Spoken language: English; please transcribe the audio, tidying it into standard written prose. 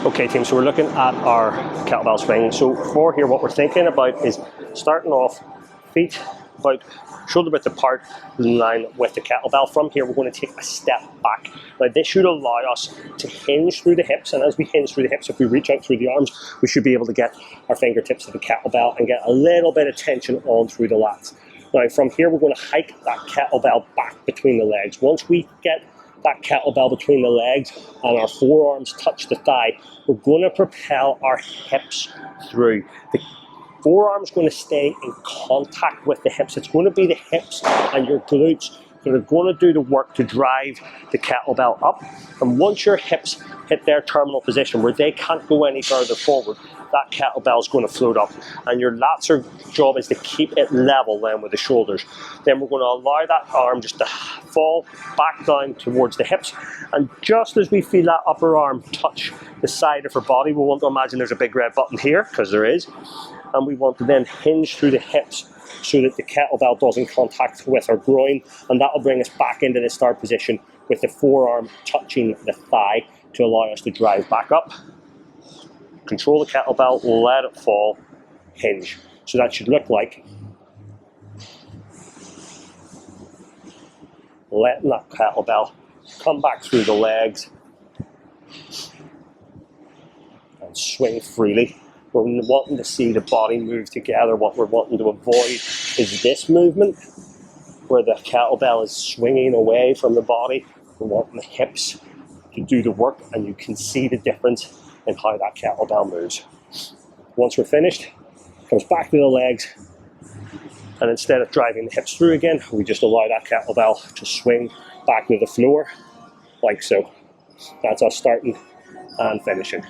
Okay team, so we're looking at our kettlebell swing. So for here, what we're thinking about is starting off feet about shoulder width apart, in line with the kettlebell. From here, we're going to take a step back. Now this should allow us to hinge through the hips, and as we hinge through the hips, if we reach out through the arms, we should be able to get our fingertips to the kettlebell and get a little bit of tension on through the lats. Now from here, we're going to hike that kettlebell back between the legs. Once we get that kettlebell between the legs and our forearms touch the thigh, we're going to propel our hips through. The forearm's going to stay in contact with the hips. It's going to be the hips and your glutes that are going to do the work to drive the kettlebell up. And once your hips hit their terminal position where they can't go any further forward, that kettlebell is going to float up. And your lats' job is to keep it level then with the shoulders. Then we're going to allow that arm just to fall back down towards the hips. And just as we feel that upper arm touch the side of her body, we want to imagine there's a big red button here, because there is. And we want to then hinge through the hips so that the kettlebell doesn't contact with our groin, and that will bring us back into the start position with the forearm touching the thigh to allow us to drive back up. Control the kettlebell, let it fall, hinge. So that should look like letting that kettlebell come back through the legs and swing freely. We're wanting to see the body move together. What we're wanting to avoid is this movement where the kettlebell is swinging away from the body. We're wanting the hips to do the work, and you can see the difference in how that kettlebell moves. Once we're finished, it comes back to the legs, and instead of driving the hips through again, we just allow that kettlebell to swing back to the floor, like so. That's us starting and finishing.